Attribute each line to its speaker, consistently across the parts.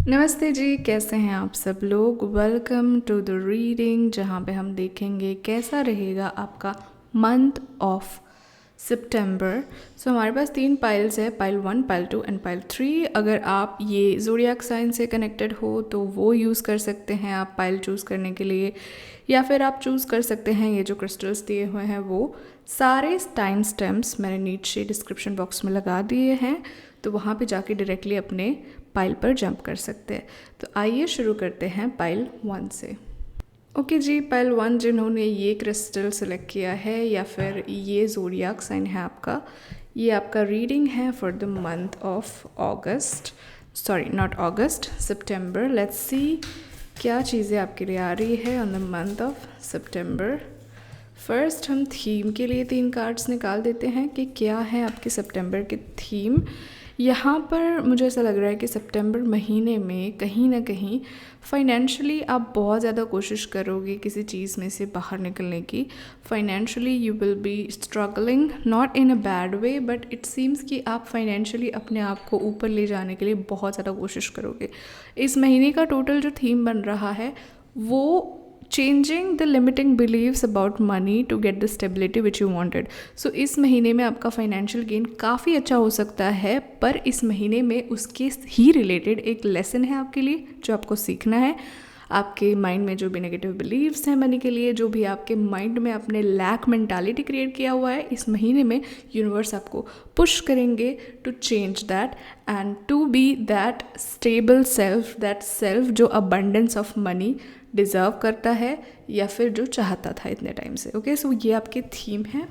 Speaker 1: नमस्ते जी, कैसे हैं आप सब लोग। वेलकम टू द रीडिंग, जहाँ पे हम देखेंगे कैसा रहेगा आपका मंथ ऑफ सितंबर। सो हमारे पास 3 पाइल्स है, पाइल 1, पाइल 2 एंड पाइल 3। अगर आप ये ज़ोडिएक साइन से कनेक्टेड हो तो वो यूज़ कर सकते हैं आप पाइल चूज़ करने के लिए, या फिर आप चूज़ कर सकते हैं ये जो क्रिस्टल्स दिए हुए हैं वो सारे टाइम स्टैम्प्स मैंने नीचे डिस्क्रिप्शन बॉक्स में लगा दिए हैं, तो वहाँ पे जाके डायरेक्टली अपने पाइल पर जंप कर सकते हैं। तो आइए शुरू करते हैं पाइल 1 से। ओके जी, पाइल 1 जिन्होंने ये क्रिस्टल सेलेक्ट किया है या फिर ये ज़ोडिएक साइन है आपका, ये आपका रीडिंग है for the month of August, sorry not August, September. Let's see क्या चीज़ें आपके लिए आ रही है on the month of September. First हम थीम के लिए 3 कार्ड्स निकाल देते हैं कि क्या है आपके सितंबर की थीम। यहाँ पर मुझे ऐसा लग रहा है कि सितंबर महीने में कहीं ना कहीं फाइनेंशियली आप बहुत ज़्यादा कोशिश करोगे किसी चीज़ में से बाहर निकलने की। Financially you will be struggling, not in a bad way, but it seems कि आप फाइनेंशियली अपने आप को ऊपर ले जाने के लिए बहुत ज़्यादा कोशिश करोगे। इस महीने का टोटल जो थीम बन रहा है वो changing the limiting beliefs about money to get the stability which you wanted. So इस महीने में आपका फाइनेंशियल गेन काफ़ी अच्छा हो सकता है, पर इस महीने में उसके ही रिलेटेड एक लेसन है आपके लिए जो आपको सीखना है। आपके माइंड में जो भी नेगेटिव बिलीव्स हैं मनी के लिए, जो भी आपके माइंड में अपने लैक मेंटालिटी क्रिएट किया हुआ है, इस महीने में यूनिवर्स आपको पुश करेंगे to change that and to be that stable self, that self जो अबंडेंस ऑफ मनी डिज़र्व करता है या फिर जो चाहता था इतने टाइम से। ओके, सो ये आपकी थीम है।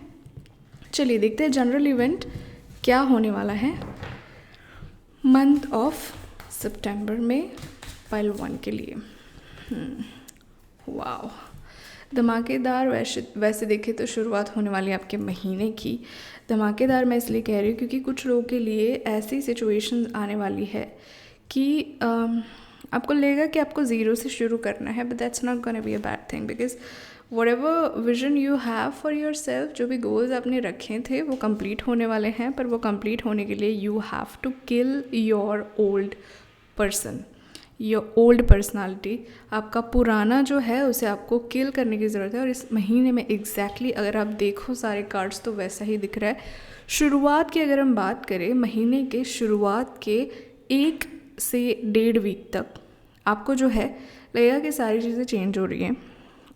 Speaker 1: चलिए देखते हैं जनरल इवेंट क्या होने वाला है मंथ ऑफ सितंबर में पाइल 1 के लिए। वाओ, धमाकेदार। वैसे देखें तो शुरुआत होने वाली है आपके महीने की। धमाकेदार मैं इसलिए कह रही हूँ क्योंकि कुछ लोगों के लिए ऐसी सिचुएशन आने वाली है कि आपको लगेगा कि आपको ज़ीरो से शुरू करना है, but that's not gonna be a bad thing, because whatever vision you have for your self, जो भी गोल्स आपने रखे थे वो कंप्लीट होने वाले हैं। पर वो कंप्लीट होने के लिए you have to kill your old person, your old personality. आपका पुराना जो है उसे आपको किल करने की ज़रूरत है। और इस महीने में एग्जैक्टली अगर आप देखो सारे कार्ड्स तो वैसा ही दिख रहा है। शुरुआत की अगर हम बात करें, महीने के शुरुआत के 1 से 1.5 वीक तक आपको जो है लगेगा कि सारी चीज़ें चेंज हो रही हैं।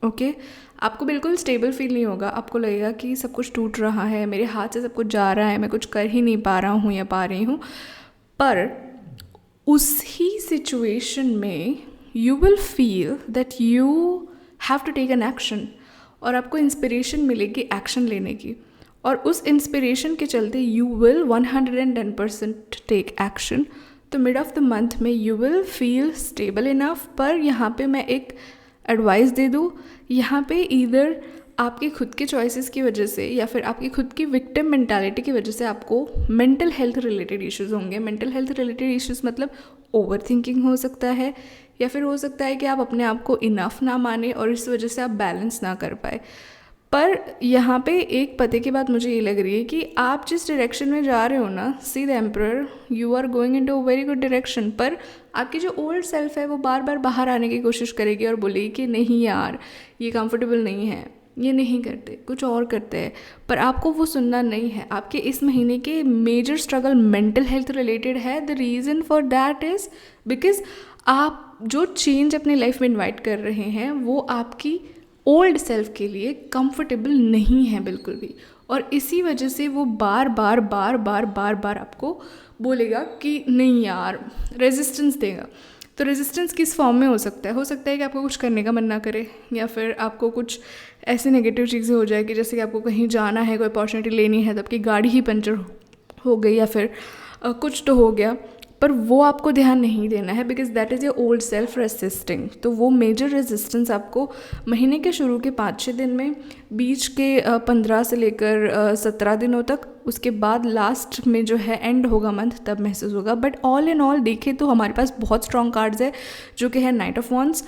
Speaker 1: ओके, आपको बिल्कुल स्टेबल फील नहीं होगा। आपको लगेगा कि सब कुछ टूट रहा है, मेरे हाथ से सब कुछ जा रहा है, मैं कुछ कर ही नहीं पा रहा हूँ या पा रही हूँ। पर उसी सिचुएशन में you will feel that you have to take an action, और आपको इंस्पिरेशन मिलेगी एक्शन लेने की। और उस इंस्पिरेशन के चलते यू विल 110% टेक एक्शन। तो मिड ऑफ द मंथ में you will feel stable enough. पर यहाँ पे मैं एक एडवाइस दे दूँ, यहाँ पे ईदर आपके खुद के चॉइसेस की वजह से या फिर आपकी खुद की विक्टिम मेंटालिटी की वजह से आपको मेंटल हेल्थ रिलेटेड इश्यूज़ होंगे। मेंटल हेल्थ रिलेटेड इश्यूज़ मतलब ओवर थिंकिंग हो सकता है, या फिर हो सकता है कि आप अपने आप को इनफ ना माने और इस वजह से आप बैलेंस ना कर पाए। पर यहाँ पे एक पते की बात मुझे ये लग रही है कि आप जिस डायरेक्शन में जा रहे हो ना, see the emperor, you are going into a very good direction. पर आपकी जो ओल्ड सेल्फ है वो बार बार बाहर आने की कोशिश करेगी और बोलेगी कि नहीं यार, ये कंफर्टेबल नहीं है, ये नहीं करते, कुछ और करते हैं। पर आपको वो सुनना नहीं है। आपके इस महीने के major struggle mental health related है। The reason for that is because आप जो चेंज अपने लाइफ में इन्वाइट कर रहे हैं वो आपकी ओल्ड सेल्फ के लिए कंफर्टेबल नहीं है बिल्कुल भी। और इसी वजह से वो बार बार बार बार बार बार आपको बोलेगा कि नहीं यार, रेजिस्टेंस देगा। तो रेजिस्टेंस किस फॉर्म में हो सकता है? हो सकता है कि आपको कुछ करने का मन ना करे, या फिर आपको कुछ ऐसी नेगेटिव चीज़ें हो जाए कि जैसे कि आपको कहीं जाना है, कोई अपॉर्चुनिटी लेनी है, तब की गाड़ी ही पंचर हो गई, या फिर कुछ तो हो गया। पर वो आपको ध्यान नहीं देना है because that is your old self resisting. तो वो मेजर रेजिस्टेंस आपको महीने के शुरू के 5-6 दिन में, बीच के 15 से लेकर 17 दिनों तक, उसके बाद लास्ट में जो है एंड होगा मंथ, तब महसूस होगा। बट ऑल इन ऑल देखें तो हमारे पास बहुत स्ट्रॉन्ग कार्ड्स है जो कि है night of wands,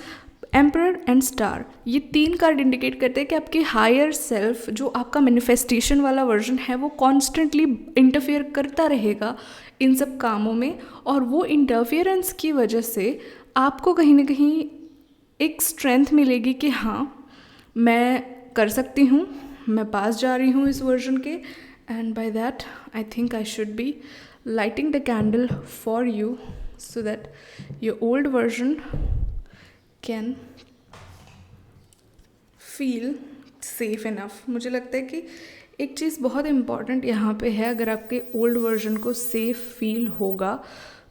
Speaker 1: emperor and star, ये 3 कार्ड इंडिकेट करते हैं कि आपके हायर सेल्फ, जो आपका मैनिफेस्टेशन वाला वर्जन है, वो कॉन्स्टेंटली इंटरफेयर करता रहेगा इन सब कामों में, और वो इंटरफेरेंस की वजह से आपको कहीं ना कहीं एक स्ट्रेंथ मिलेगी कि हाँ मैं कर सकती हूँ, मैं पास जा रही हूँ इस वर्जन के। And by that I think I should be lighting the candle for you so that your old version can feel safe enough. मुझे लगता है कि एक चीज़ बहुत इम्पॉर्टेंट यहाँ पे है, अगर आपके ओल्ड वर्जन को सेफ फील होगा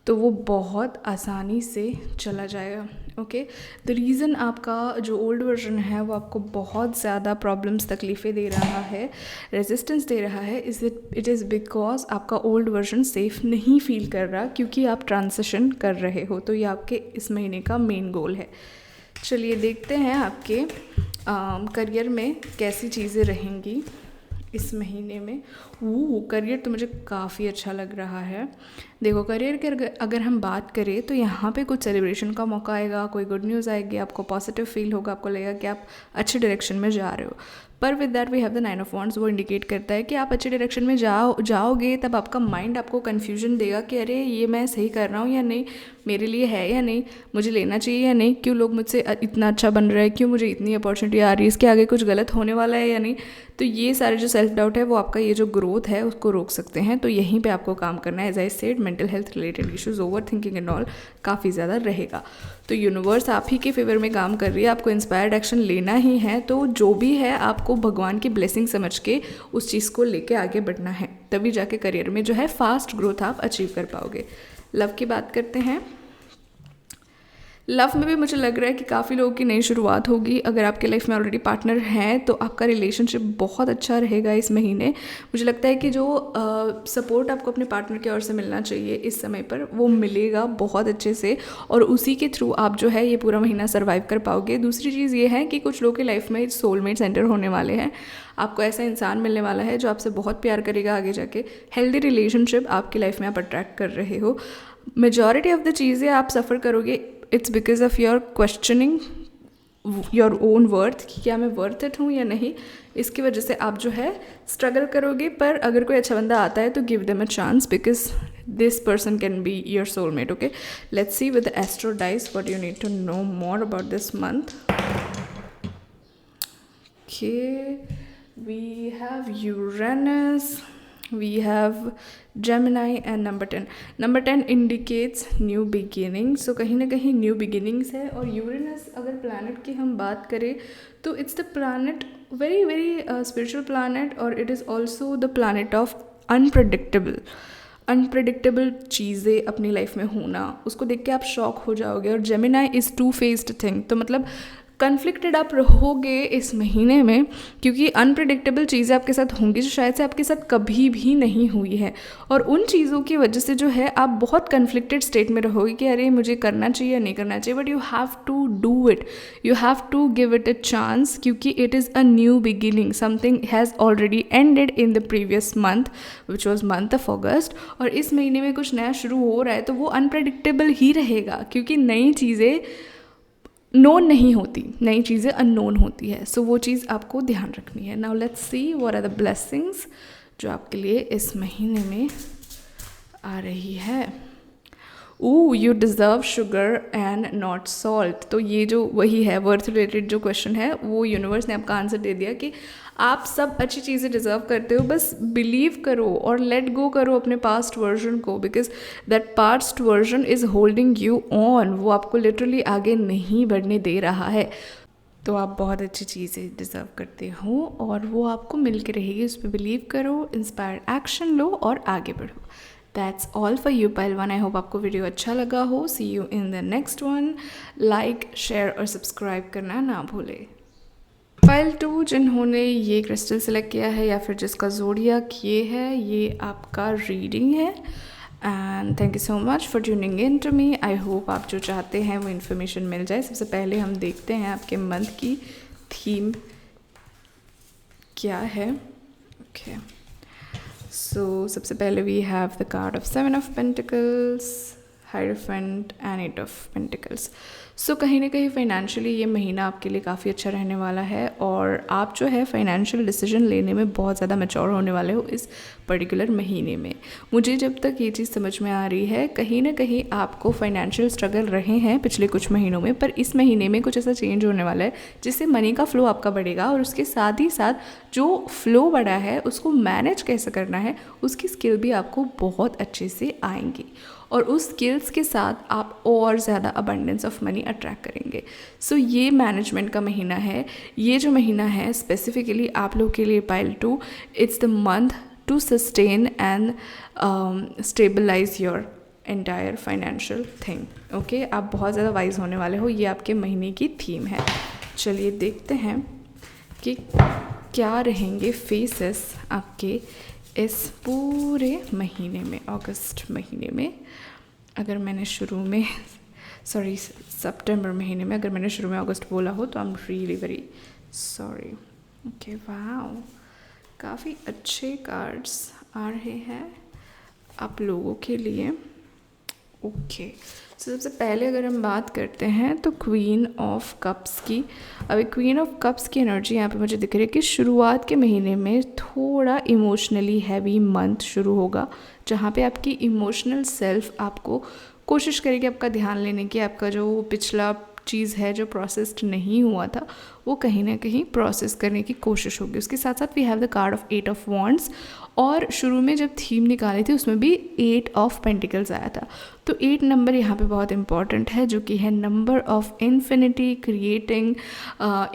Speaker 1: तो वो बहुत आसानी से चला जाएगा। ओके, द रीज़न आपका जो ओल्ड वर्जन है वो आपको बहुत ज़्यादा प्रॉब्लम्स, तकलीफ़ें दे रहा है, रेजिस्टेंस दे रहा है, इट इज़ बिकॉज आपका ओल्ड वर्जन सेफ़ नहीं फील कर रहा, क्योंकि आप ट्रांजिशन कर रहे हो। तो ये आपके इस महीने का मेन गोल है। चलिए देखते हैं आपके करियर में कैसी चीज़ें रहेंगी इस महीने में। वो करियर तो मुझे काफ़ी अच्छा लग रहा है। देखो, करियर के अगर हम बात करें तो यहाँ पे कुछ सेलिब्रेशन का मौका आएगा, कोई गुड न्यूज़ आएगी, आपको पॉजिटिव फील होगा, आपको लगेगा कि आप अच्छे डायरेक्शन में जा रहे हो। पर with that we have the 9 of wands, वो इंडिकेट करता है कि आप अच्छे डायरेक्शन में जाओगे, तब आपका माइंड आपको कन्फ्यूजन देगा कि अरे ये मैं सही कर रहा हूँ या नहीं, मेरे लिए है या नहीं, मुझे लेना चाहिए या नहीं, क्यों लोग मुझसे इतना अच्छा बन रहा है, क्यों मुझे इतनी अपॉर्चुनिटी आ रही है, इसके आगे कुछ गलत होने वाला है या नहीं। तो ये सारे जो सेल्फ डाउट है वो आपका ये जो ग्रोथ है उसको रोक सकते हैं। तो यहीं पे आपको काम करना है। As I said, mental health related issues, overthinking and all काफ़ी ज़्यादा रहेगा। तो यूनिवर्स आप ही के फेवर में काम कर रही है, आपको इंस्पायर्ड एक्शन लेना ही है। तो जो भी है आपको भगवान की ब्लेसिंग समझ के उस चीज़ को लेके आगे बढ़ना है, तभी जाके करियर में जो है फास्ट ग्रोथ आप अचीव कर पाओगे। लव की बात करते हैं। लव में भी मुझे लग रहा है कि काफ़ी लोगों की नई शुरुआत होगी। अगर आपके लाइफ में ऑलरेडी पार्टनर हैं तो आपका रिलेशनशिप बहुत अच्छा रहेगा इस महीने। मुझे लगता है कि जो सपोर्ट आपको अपने पार्टनर की ओर से मिलना चाहिए इस समय पर, वो मिलेगा बहुत अच्छे से, और उसी के थ्रू आप जो है ये पूरा महीना सर्वाइव कर पाओगे। दूसरी चीज़ ये है कि कुछ लोगों की लाइफ में सोलमेट्स एंटर होने वाले हैं। आपको ऐसा इंसान मिलने वाला है जो आपसे बहुत प्यार करेगा आगे जाके। हेल्दी रिलेशनशिप आपकी लाइफ में आप अट्रैक्ट कर रहे हो। मेजॉरिटी ऑफ द चीज़ें आप सफ़र करोगे, it's because of your questioning your own worth, कि क्या मैं वर्थ इट हूँ या नहीं। इसकी वजह से आप जो है स्ट्रगल करोगे। पर अगर कोई अच्छा बंदा आता है तो give them a chance, because this person can be your soulmate. Okay, let's see with the astro dice what you need to know more about this month. Okay, we have Uranus, we have Gemini and number 10. Number 10 indicates new beginning. So कहीं ना कहीं new beginnings है। और Uranus अगर planet की हम बात करें तो it's the planet, very very spiritual planet, और it is also the planet of unpredictable चीज़ें अपनी लाइफ में होना, उसको देख के आप शॉक हो जाओगे। और Gemini is two faced thing, तो मतलब कन्फ्लिक्टेड आप रहोगे इस महीने में, क्योंकि अनप्रिडिक्टेबल चीज़ें आपके साथ होंगी जो शायद से आपके साथ कभी भी नहीं हुई है। और उन चीज़ों की वजह से जो है आप बहुत कन्फ्लिक्टेड स्टेट में रहोगे कि अरे मुझे करना चाहिए या नहीं करना चाहिए। But you have to do it, you have to give it a chance, क्योंकि it is a new beginning. Something has already ended in the previous month which was month of August, और इस महीने में कुछ नया शुरू हो रहा है। तो वो अनप्रडिक्टेबल ही रहेगा, क्योंकि नई चीज़ें नोन नहीं होती, नई चीज़ें अननोन होती है। सो वो चीज़ आपको ध्यान रखनी है। Now let's see what are the blessings जो आपके लिए इस महीने में आ रही है। You deserve sugar and not salt. तो ये जो वही है वर्थ रिलेटेड जो क्वेश्चन है, वो यूनिवर्स ने आपका आंसर दे दिया कि आप सब अच्छी चीज़ें डिज़र्व करते हो। बस बिलीव करो और लेट गो करो अपने पास्ट वर्जन को, because that past version is holding you on. वो आपको लिटरली आगे नहीं बढ़ने दे रहा है। तो आप बहुत अच्छी चीज़ें डिज़र्व करते हो और वो आपको मिल के रहेगी। उस पर बिलीव करो, इंस्पायर्ड एक्शन लो और आगे बढ़ो। That's all for you pile one. I hope आपको वीडियो अच्छा लगा हो। See you in the next one. Like, share और सब्सक्राइब करना ना भूले। पाइल 2 जिन्होंने ये क्रिस्टल सेलेक्ट किया है या फिर जिसका ज़ोडिएक ये है, ये आपका रीडिंग है। And thank you so much for tuning in to me. I hope आप जो चाहते हैं वो इन्फॉर्मेशन मिल जाए। सबसे पहले हम देखते हैं आपके मंथ की थीम क्या है। ओके, सो सबसे पहले we have the card of 7 of pentacles, hierophant and 8 of pentacles. So कहीं ना कहीं फाइनेंशियली ये महीना आपके लिए काफ़ी अच्छा रहने वाला है और आप जो है फाइनेंशियल डिसीजन लेने में बहुत ज़्यादा मैच्योर होने वाले हो इस पर्टिकुलर महीने में। मुझे जब तक ये चीज़ समझ में आ रही है, कहीं ना कहीं आपको फाइनेंशियल स्ट्रगल रहे हैं पिछले कुछ महीनों में, पर इस महीने में कुछ ऐसा चेंज होने वाला है जिससे मनी का फ्लो आपका बढ़ेगा और उसके साथ ही साथ जो फ्लो बढ़ा है उसको मैनेज कैसे करना है उसकी स्किल भी आपको बहुत अच्छे से आएंगी और उस स्किल्स के साथ आप और ज़्यादा अबंडेंस ऑफ मनी अट्रैक्ट करेंगे। सो ये मैनेजमेंट का महीना है। ये जो महीना है स्पेसिफिकली आप लोग के लिए pile 2, it's the month to sustain and stabilise your entire financial thing. Okay, आप बहुत ज़्यादा वाइज होने वाले हो, ये आपके महीने की थीम है। चलिए देखते हैं कि क्या रहेंगे फेसेस आपके इस पूरे महीने में, अगस्त महीने में। अगर मैंने शुरू में सितंबर महीने में अगर मैंने शुरू में अगस्त बोला हो तो I am really very sorry. Okay, wow, काफ़ी अच्छे कार्ड्स आ रहे हैं आप लोगों के लिए। ओके, सबसे पहले अगर हम बात करते हैं तो क्वीन ऑफ कप्स की। अभी क्वीन ऑफ कप्स की एनर्जी यहाँ पे मुझे दिख रही है कि शुरुआत के महीने में थोड़ा इमोशनली हैवी मंथ शुरू होगा, जहाँ पे आपकी इमोशनल सेल्फ आपको कोशिश करेगी आपका ध्यान लेने की। आपका जो पिछला चीज़ है जो प्रोसेस्ड नहीं हुआ था वो कहीं ना कहीं प्रोसेस करने की कोशिश होगी। उसके साथ साथ we have the card of 8 of wands और शुरू में जब थीम निकाली थी उसमें भी 8 ऑफ पेंटिकल्स आया था। तो 8 नंबर यहाँ पे बहुत इंपॉर्टेंट है, जो कि है number of infinity, creating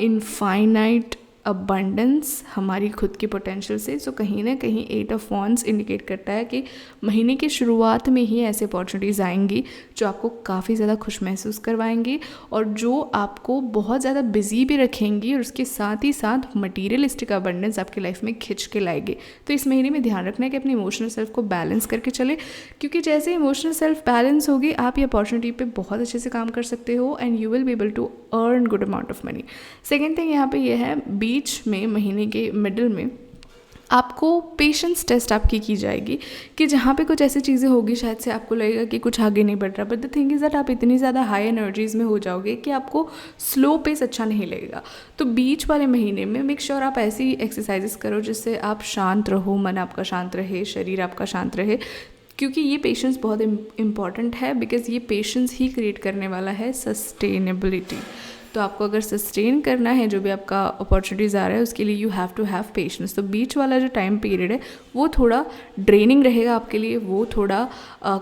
Speaker 1: infinite abundance हमारी खुद की पोटेंशियल से। सो कहीं ना कहीं 8 ऑफ वॉन्ड्स इंडिकेट करता है कि महीने की शुरुआत में ही ऐसे अपॉर्चुनिटीज़ आएंगी जो आपको काफ़ी ज़्यादा खुश महसूस करवाएंगी और जो आपको बहुत ज़्यादा बिजी भी रखेंगी और उसके साथ ही साथ मटीरियलिस्टिक अबंडेंस आपकी लाइफ में खिंच के लाएगी। तो इस महीने में ध्यान रखना है कि अपने इमोशनल सेल्फ को बैलेंस करके चले, क्योंकि जैसे इमोशनल सेल्फ बैलेंस होगी आप ये अपॉर्चुनिटी पे बहुत अच्छे से काम कर सकते हो and you will be able to earn good amount of money. Second thing यहाँ पे ये है, बीच में महीने के मिडिल में आपको पेशेंस टेस्ट आपकी की जाएगी कि जहाँ पे कुछ ऐसी चीज़ें होगी शायद से आपको लगेगा कि कुछ आगे नहीं बढ़ रहा, but the thing is that आप इतनी ज़्यादा हाई एनर्जीज़ में हो जाओगे कि आपको स्लो पेस अच्छा नहीं लगेगा। तो बीच वाले महीने में मेक श्योर आप ऐसी एक्सरसाइजेस करो जिससे आप शांत रहो, मन आपका शांत रहे, शरीर आपका शांत रहे, क्योंकि ये पेशेंस बहुत इम्पॉर्टेंट है बिकॉज ये पेशेंस ही क्रिएट करने वाला है सस्टेनेबिलिटी। तो आपको अगर सस्टेन करना है जो भी आपका अपॉर्चुनिटीज़ आ रहा है उसके लिए you have to have patience. तो बीच वाला जो टाइम पीरियड है वो थोड़ा ड्रेनिंग रहेगा आपके लिए, वो थोड़ा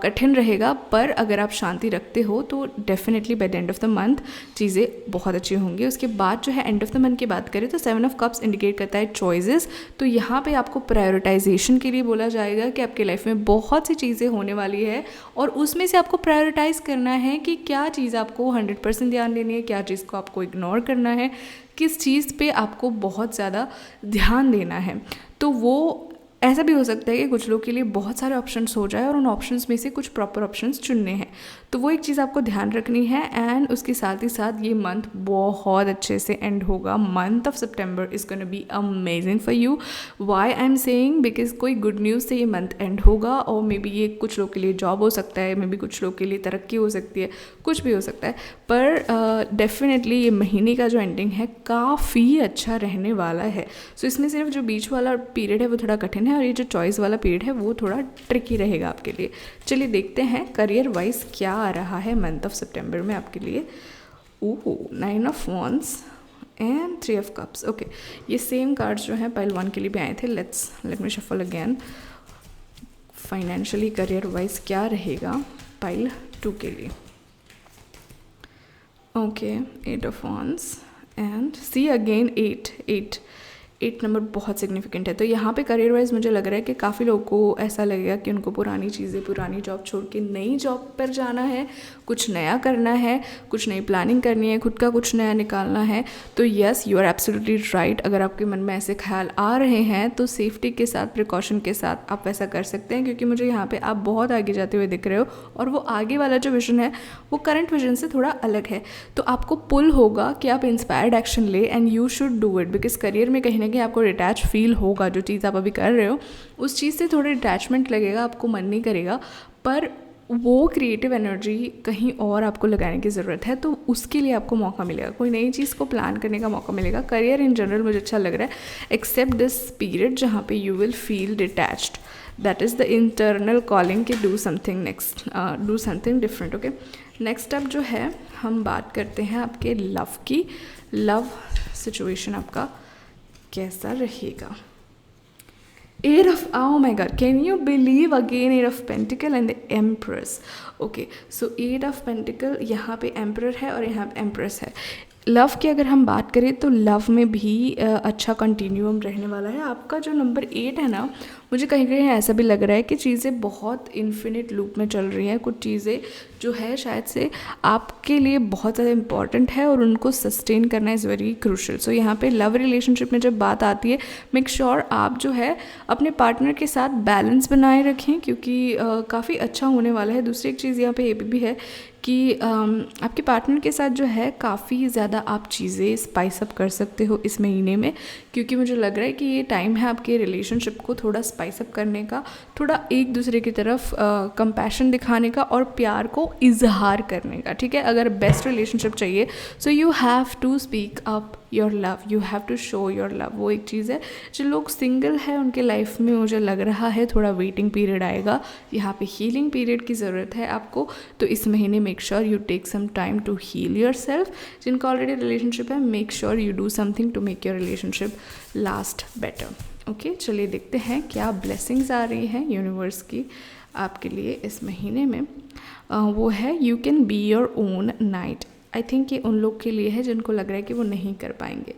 Speaker 1: कठिन रहेगा, पर अगर आप शांति रखते हो तो definitely by the end of the month चीज़ें बहुत अच्छी होंगी। उसके बाद जो है एंड ऑफ द मंथ की बात करें तो 7 ऑफ कप्स इंडिकेट करता है चॉइसेस। तो यहाँ पे आपको प्रायोरिटाइजेशन के लिए बोला जाएगा कि आपके लाइफ में बहुत सी चीज़ें होने वाली है और उसमें से आपको प्रायोरिटाइज़ करना है कि क्या चीज़ आपको 100% ध्यान देनी है, क्या चीज़ को आपको इग्नोर करना है, किस चीज़ पे आपको बहुत ज़्यादा ध्यान देना है। तो वो ऐसा भी हो सकता है कि कुछ लोग के लिए बहुत सारे ऑप्शंस हो जाए और उन ऑप्शंस में से कुछ प्रॉपर ऑप्शंस चुनने हैं। तो वो एक चीज़ आपको ध्यान रखनी है एंड उसके साथ ही साथ ये मंथ बहुत अच्छे से एंड होगा। Month of September is gonna be amazing for you. Why I am saying, because कोई गुड न्यूज़ से ये मंथ एंड होगा और मे बी ये कुछ लोग के लिए जॉब हो सकता है, मे बी कुछ लोग के लिए तरक्की हो सकती है, कुछ भी हो सकता है, पर डेफिनेटली ये महीने का जो एंडिंग है काफ़ी अच्छा रहने वाला है। सो इसमें सिर्फ जो बीच वाला पीरियड है वो थोड़ा कठिन है और ये जो चॉइस वाला पीरियड है वो थोड़ा ट्रिकी रहेगा आपके लिए। चलिए देखते हैं करियर वाइज क्या आ रहा है मंथ ऑफ सितंबर में आपके लिए। Oh, 9 of wands and 3 of cups. Okay, ये सेम कार्ड्स जो हैं पाइल 1 के लिए भी आए थे। Let me shuffle again. Financially career wise क्या रहेगा पाइल 2 के लिए। Okay, 8 of wands and see again 8 number बहुत सिग्निफिकेंट है। तो यहाँ पे करियर वाइज मुझे लग रहा है कि काफ़ी लोगों को ऐसा लगेगा कि उनको पुरानी चीज़ें, पुरानी जॉब छोड़ के नई जॉब पर जाना है, कुछ नया करना है, कुछ नई प्लानिंग करनी है, खुद का कुछ नया निकालना है। तो yes, you are absolutely right. अगर आपके मन में ऐसे ख्याल आ रहे हैं तो सेफ्टी के साथ, प्रिकॉशन के साथ आप वैसा कर सकते हैं, क्योंकि मुझे यहाँ पे आप बहुत आगे जाते हुए दिख रहे हो और वो आगे वाला जो विजन है वो करंट विजन से थोड़ा अलग है। तो आपको पुल होगा कि आप इंस्पायर्ड एक्शन ले and you should do it, because career में कहीं ना कहीं आपको डिटैच फील होगा। जो चीज़ आप अभी कर रहे हो उस चीज़ से थोड़ा डिटैचमेंट लगेगा, आपको मन नहीं करेगा, पर वो क्रिएटिव एनर्जी कहीं और आपको लगाने की ज़रूरत है, तो उसके लिए आपको मौका मिलेगा, कोई नई चीज़ को प्लान करने का मौका मिलेगा। करियर इन जनरल मुझे अच्छा लग रहा है, एक्सेप्ट दिस पीरियड जहाँ पे you will feel detached, that is the internal calling कि do something next, do something different. Okay, next up जो है हम बात करते हैं आपके लव की। लव सिचुएशन आपका कैसा रहेगा? Eight of, oh my god, can you believe again Eight of Pentacle and the Empress? Okay, so Eight of Pentacle, यहाँ पे Emperor है और यहाँ पे Empress है। लव की अगर हम बात करें तो लव में भी अच्छा कंटिन्यूम रहने वाला है। आपका जो नंबर 8 है ना, मुझे कहीं कहीं ऐसा भी लग रहा है कि चीज़ें बहुत इन्फिनिट लूप में चल रही हैं। कुछ चीज़ें जो है शायद से आपके लिए बहुत ज़्यादा इम्पॉर्टेंट है और उनको सस्टेन करना इज़ वेरी क्रूशल। सो यहाँ पे लव रिलेशनशिप में जब बात आती है, मेक श्योर आप जो है अपने पार्टनर के साथ बैलेंस बनाए रखें, क्योंकि काफ़ी अच्छा होने वाला है। दूसरी एक चीज़ यहाँ पे ये भी है कि आपके पार्टनर के साथ जो है काफ़ी ज़्यादा आप चीज़ें स्पाइस अप कर सकते हो इस महीने में, क्योंकि मुझे लग रहा है कि ये टाइम है आपके रिलेशनशिप को थोड़ा स्पाइस अप करने का, थोड़ा एक दूसरे की तरफ कंपैशन दिखाने का और प्यार को इजहार करने का। ठीक है, अगर बेस्ट रिलेशनशिप चाहिए so you have to speak up your love, you have to show your love. वो एक चीज़ है, जो लोग सिंगल है उनके लाइफ में मुझे लग रहा है थोड़ा वेटिंग पीरियड आएगा, यहाँ पे हीलिंग पीरियड की ज़रूरत है आपको। तो इस महीने make sure you take some time to heal yourself. जिनका ऑलरेडी रिलेशनशिप है, make sure you do something to make your relationship last better. Okay, चलिए देखते हैं क्या ब्लेसिंग्स आ रही हैं यूनिवर्स की आपके लिए इस महीने में। वो है you can be your own night. I think ये उन लोग के लिए है जिनको लग रहा है कि वो नहीं कर पाएंगे।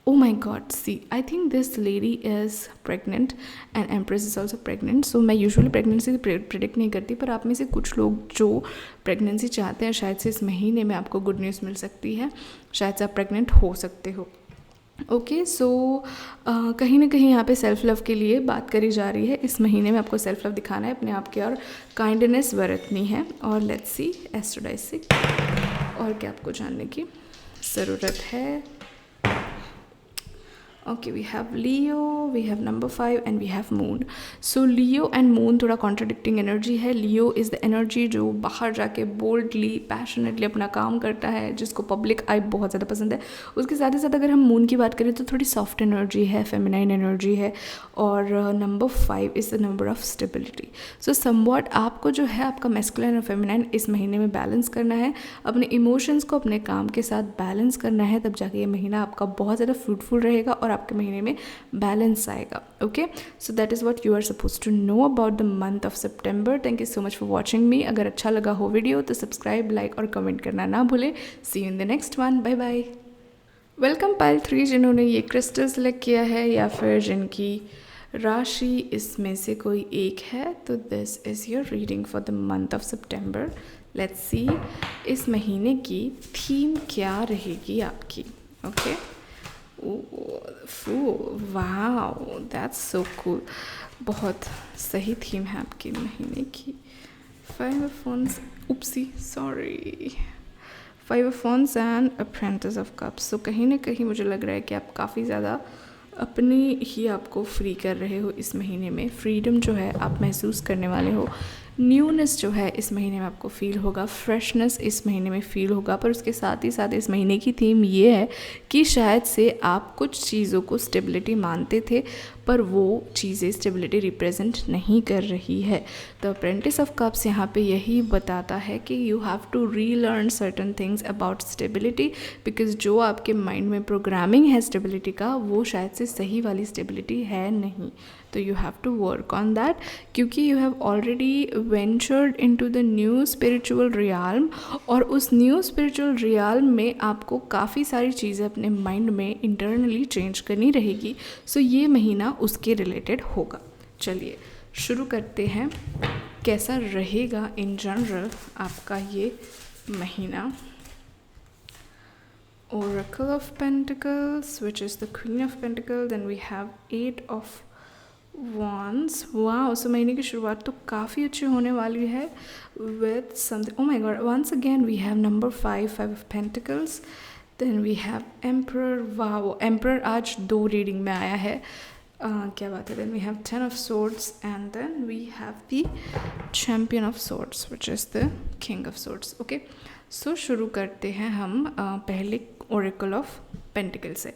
Speaker 1: Oh my God, see, I think this lady is pregnant and Empress is also pregnant. So मैं यूजुअली प्रेगनेंसी प्रिडिक्ट नहीं करती, पर आप में से कुछ लोग जो प्रेगनेंसी चाहते हैं, शायद से इस महीने में आपको गुड न्यूज़ मिल सकती है, शायद से आप प्रेग्नेंट हो सकते हो। ओके, सो कहीं ना कहीं यहाँ पे सेल्फ लव के लिए बात करी जा रही है। इस महीने में आपको सेल्फ लव दिखाना है, अपने आप की और काइंडनेस बरतनी है। और लेट्स सी एस्ट्रोडाइसिक और क्या आपको जानने की ज़रूरत है। Okay, we have Leo, we have number 5 and we have Moon. So Leo and Moon थोड़ा contradicting energy है। Leo is the energy जो बाहर जाके boldly, passionately अपना काम करता है, जिसको public eye बहुत ज़्यादा पसंद है। उसके साथ ही साथ अगर हम Moon की बात करें तो थोड़ी soft energy है, feminine energy है। और number 5 is the number of stability. So somewhat आपको जो है आपका masculine और feminine इस महीने में बैलेंस करना है, अपने इमोशंस को अपने काम के साथ बैलेंस करना है, तब जाके ये महीना आपका बहुत ज़्यादा फ्रूटफुल रहेगा और आपके महीने में बैलेंस आएगा। Okay, so that is what you are suppose to know about the month of September. Thank you so much for watching me. अगर अच्छा लगा हो वीडियो तो सब्सक्राइब, लाइक और कमेंट करना ना भूले। See you in the next one, bye bye. Welcome pile 3, जिन्होंने ये क्रिस्टल सेलेक्ट किया है या फिर जिनकी राशि इसमें से कोई एक है, तो this is your reading for the month of September. Let's see इस महीने की थीम क्या रहेगी आपकी। Okay, wow, that's so cool. बहुत सही थीम है आपके महीने की। 5 of Wands, oopsie, sorry, 5 of Wands and apprentice of cups. So कहीं ना कहीं मुझे लग रहा है कि आप काफ़ी ज़्यादा अपने ही आपको फ्री कर रहे हो इस महीने में। फ्रीडम जो है आप महसूस करने वाले हो। न्यूनेस जो है इस महीने में आपको फील होगा, फ्रेशनेस इस महीने में फील होगा। पर उसके साथ ही साथ इस महीने की थीम ये है कि शायद से आप कुछ चीज़ों को स्टेबिलिटी मानते थे, पर वो चीज़ें स्टेबिलिटी रिप्रेजेंट नहीं कर रही है। द अप्रेंटिस ऑफ कप्स यहाँ पे यही बताता है कि you have to relearn certain things about stability, because जो आपके माइंड में प्रोग्रामिंग है स्टेबिलिटी का, वो शायद से सही वाली स्टेबिलिटी है नहीं। तो you have to work on that, क्योंकि you have already ventured into the new spiritual realm, और उस न्यू स्पिरिचुअल रियाल्म में आपको काफ़ी सारी चीज़ें अपने माइंड में इंटरनली चेंज करनी रहेगी। सो ये महीना उसके रिलेटेड होगा। चलिए शुरू करते हैं, कैसा रहेगा इन जनरल आपका ये महीना। Oracle of Pentacles, which is the Queen of Pentacles, then we have 8 of Wands. Wow, सो महीने की शुरुआत तो काफ़ी अच्छी होने वाली है with something. Oh my God, once again we have number 5 of Pentacles, then we have Emperor. Wow, Emperor आज 2 रीडिंग में आया है। क्या बात है, then we have 10 of swords and then we have the champion of swords which is the king of swords. Okay, so शुरू करते हैं हम पहले ओरेकल ऑफ पेंटिकल से।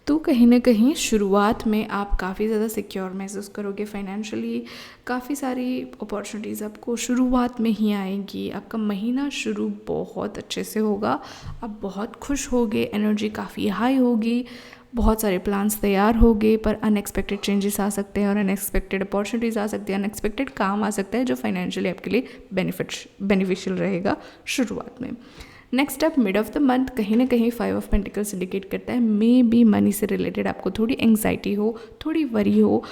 Speaker 1: तो कहीं ना कहीं शुरुआत में आप काफ़ी ज़्यादा सिक्योर महसूस करोगे फाइनेंशियली, काफ़ी सारी अपॉर्चुनिटीज़ आपको शुरुआत में ही आएंगी, आपका महीना शुरू बहुत अच्छे से होगा, आप बहुत खुश होगे, एनर्जी काफ़ी हाई होगी, बहुत सारे प्लान्स तैयार हो गए, पर अनएक्सपेक्टेड चेंजेस आ सकते हैं और अनएक्सपेक्टेड अपॉर्चुनिटीज़ आ सकती है, अनएक्सपेक्टेड काम आ सकता है जो फाइनेंशियली आपके लिए बेनिफिशियल रहेगा शुरुआत में। Next up mid of the month, कहीं ना कहीं 5 ऑफ पेंटिकल्स इंडिकेट करता है मे बी मनी से रिलेटेड आपको थोड़ी एंग्जाइटी हो, थोड़ी वरी हो।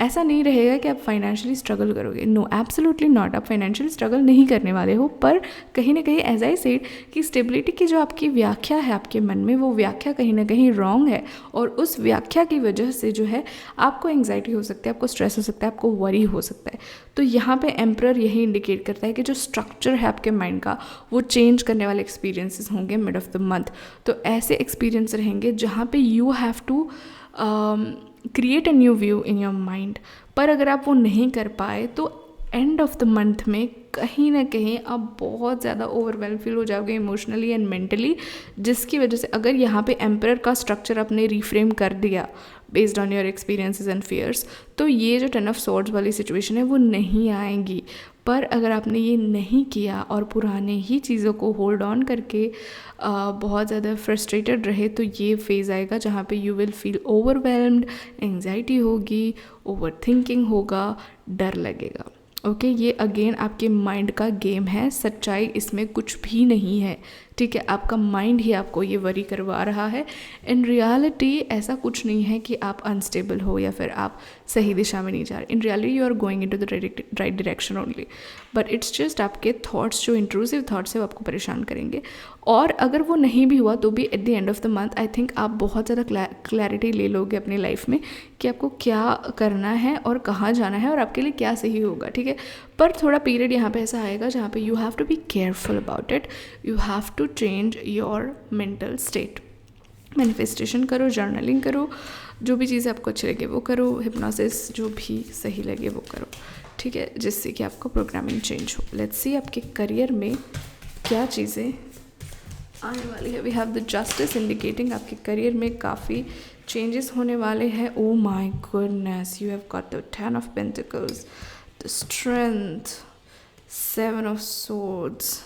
Speaker 1: ऐसा नहीं रहेगा कि आप फाइनेंशियली स्ट्रगल करोगे, नो एब्सोल्युटली नॉट, आप फाइनेंशियली स्ट्रगल नहीं करने वाले हो, पर कहीं ना कहीं एज आई सेड कि स्टेबिलिटी की जो आपकी व्याख्या है आपके मन में, वो व्याख्या कहीं ना कहीं रॉन्ग है, और उस व्याख्या की वजह से जो है आपको एंग्जाइटी हो सकती है, आपको स्ट्रेस हो सकता है, आपको वरी हो सकता है। तो यहाँ पे एम्परर यही इंडिकेट करता है कि जो स्ट्रक्चर है आपके माइंड का वो चेंज करने वाले एक्सपीरियंसेस होंगे मिड ऑफ द मंथ। तो ऐसे एक्सपीरियंस रहेंगे जहाँ पे you have to create a new view in your mind, पर अगर आप वो नहीं कर पाए तो एंड ऑफ द मंथ में कहीं ना कहीं आप बहुत ज़्यादा ओवरवेल्म फील हो जाओगे इमोशनली एंड मेंटली, जिसकी वजह से अगर यहाँ पे एम्परर का स्ट्रक्चर आपने रिफ्रेम कर दिया based on your experiences and fears, तो ये जो 10 ऑफ सॉर्ड्स वाली सिचुएशन है वो नहीं आएंगी। पर अगर आपने ये नहीं किया और पुराने ही चीज़ों को होल्ड ऑन करके बहुत ज़्यादा फ्रस्ट्रेटेड रहे, तो ये फेज़ आएगा जहाँ पे you will feel overwhelmed, anxiety होगी, ओवर थिंकिंग होगा, डर लगेगा। ओके, ये अगेन आपके माइंड का गेम है, सच्चाई इसमें कुछ भी नहीं है, ठीक है, आपका माइंड ही आपको ये वरी करवा रहा है। इन रियलिटी ऐसा कुछ नहीं है कि आप अनस्टेबल हो या फिर आप सही दिशा में नहीं जा रहे। In reality you are going into the right direction only, but it's just आपके थॉट्स, जो इंट्रूसिव थॉट्स है वो आपको परेशान करेंगे। और अगर वो नहीं भी हुआ तो भी at the end of the month I think आप बहुत ज़्यादा क्लैरिटी ले लोगे अपनी लाइफ में कि आपको क्या करना है और कहाँ जाना है और आपके लिए क्या सही होगा, ठीक है। पर थोड़ा पीरियड यहाँ पे ऐसा आएगा जहाँ पे you have to be careful about it, you have to change your mental state. Manifestation करो, जर्नलिंग करो, जो भी चीज़ें आपको अच्छी लगे वो करो, हिप्नोसिस जो भी सही लगे वो करो, ठीक है, जिससे कि आपको प्रोग्रामिंग चेंज हो। लेट्स सी आपके करियर में क्या चीज़ें आने वाली है। We have the justice indicating आपके करियर में काफ़ी चेंजेस होने वाले हैं। Oh my goodness, you have got the 10 of pentacles, the strength, 7 of swords,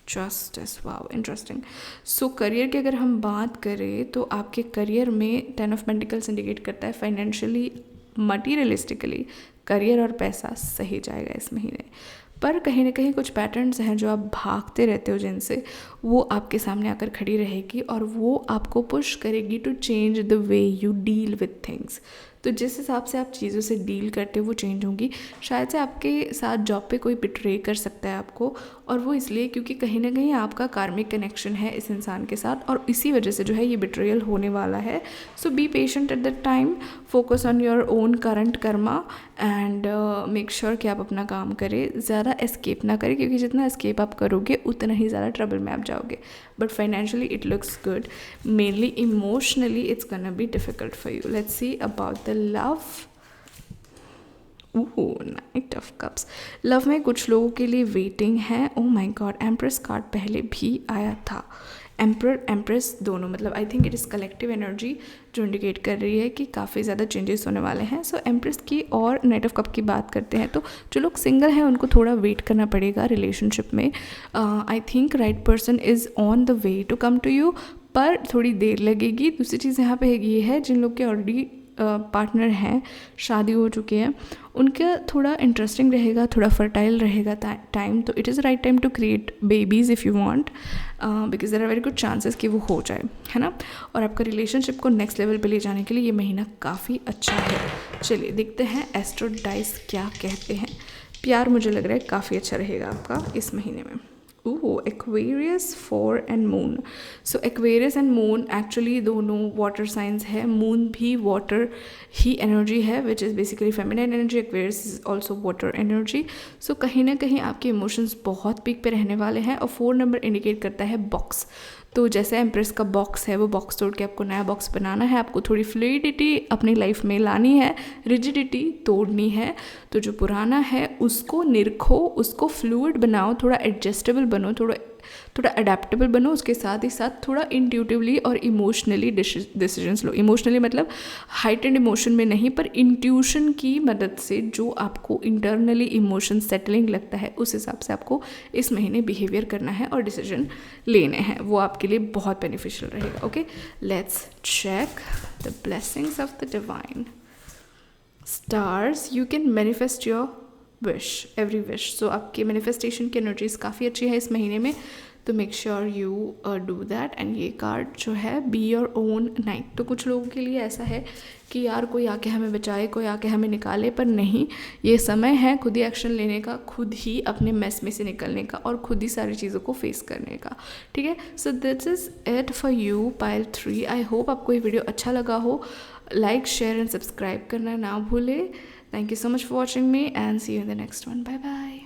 Speaker 1: justice, wow interesting. So career की अगर हम बात करें तो आपके करियर में 10 ऑफ पेंटिकल्स इंडिकेट करता है फाइनेंशियली, मटीरियलिस्टिकली करियर और पैसा सही जाएगा इस महीने। पर कहीं ना कहीं कुछ पैटर्न्स हैं जो आप भागते रहते हो जिनसे, वो आपके सामने आकर खड़ी रहेगी और वो आपको पुश करेगी to change the way you deal with things. तो जिस हिसाब से आप चीज़ों से डील करते हो वो चेंज होंगी। शायद से आपके साथ जॉब पे कोई बिट्रे कर सकता है आपको, और वो इसलिए क्योंकि कहीं ना कहीं आपका कार्मिक कनेक्शन है इस इंसान के साथ, और इसी वजह से जो है ये बिट्रेयल होने वाला है। So be patient at the time, focus on your own current karma and make sure कि आप अपना काम करें, ज़्यादा एस्केप ना करें, क्योंकि जितना एस्केप आप करोगे उतना ही ज़्यादा ट्रबल में आप जाओगे। But financially it looks good, mainly emotionally it's gonna be difficult for you. Let's see about the love. Night of cups, love में कुछ लोगों के लिए वेटिंग है। Oh my God, empress card पहले भी आया था, एम्परर एम्प्रेस दोनों, मतलब I think it is collective energy जो इंडिकेट कर रही है कि काफ़ी ज़्यादा चेंजेस होने वाले हैं। सो एम्प्रेस की और नाइट ऑफ कप की बात करते हैं तो जो लोग सिंगल हैं उनको थोड़ा वेट करना पड़ेगा रिलेशनशिप में। I think right person is on the way to come to you, पर थोड़ी देर लगेगी। दूसरी चीज़ यहाँ पे ये है, जिन लोग के ऑलरेडी पार्टनर हैं, शादी हो चुकी है, उनका थोड़ा इंटरेस्टिंग रहेगा, थोड़ा फर्टाइल रहेगा टाइम। तो it is right time to create babies if you want, because there are very good chances कि वो हो जाए, है ना। और आपका रिलेशनशिप को नेक्स्ट लेवल पे ले जाने के लिए ये महीना काफ़ी अच्छा है। चलिए देखते हैं एस्ट्रो डाइस क्या कहते हैं। प्यार मुझे लग रहा है काफ़ी अच्छा रहेगा आपका इस महीने में। Aquarius 4 and moon. So Aquarius and moon actually दोनों वाटर साइंस है। मून भी वाटर ही एनर्जी है which is basically feminine energy. Aquarius is also water energy. So कहीं ना कहीं आपके इमोशंस बहुत पीक पे रहने वाले हैं। और 4 नंबर इंडिकेट करता है बॉक्स। तो जैसे एम्प्रेस का बॉक्स है, वो बॉक्स तोड़ के आपको नया बॉक्स बनाना है, आपको थोड़ी फ्लूइडिटी अपनी लाइफ में लानी है, रिजिडिटी तोड़नी है। तो जो पुराना है उसको निरखो, उसको फ्लूइड बनाओ, थोड़ा एडजस्टेबल बनो, थोड़ा अडेप्टेबल बनो, उसके साथ ही साथ थोड़ा इंट्यूटिवली और इमोशनली डिसीजंस लो। इमोशनली मतलब हाइटेंड इमोशन में नहीं, पर इंट्यूशन की मदद से जो आपको इंटरनली इमोशन सेटलिंग लगता है उस हिसाब से आपको इस महीने बिहेवियर करना है और डिसीजन लेने हैं, वो आपके लिए बहुत बेनिफिशियल रहेगा। Okay, let's check the blessings of the divine stars. You can manifest your wish, every wish. So आपकी मैनिफेस्टेशन की एनर्जीज काफ़ी अच्छी है इस महीने में, तो make sure you do that. And ये कार्ड जो है बी योर ओन नाइट, तो कुछ लोगों के लिए ऐसा है कि यार कोई आके हमें बचाए, कोई आके हमें निकाले, पर नहीं, ये समय है खुद ही एक्शन लेने का, खुद ही अपने मेस में से निकलने का और खुद ही सारी चीज़ों को फेस करने का। ठीक है, so this is it for you pile 3। I hope आपको ये वीडियो अच्छा लगा हो। लाइक, शेयर एंड सब्सक्राइब करना ना भूले। Thank you so much for watching me and see you in the next one. Bye bye.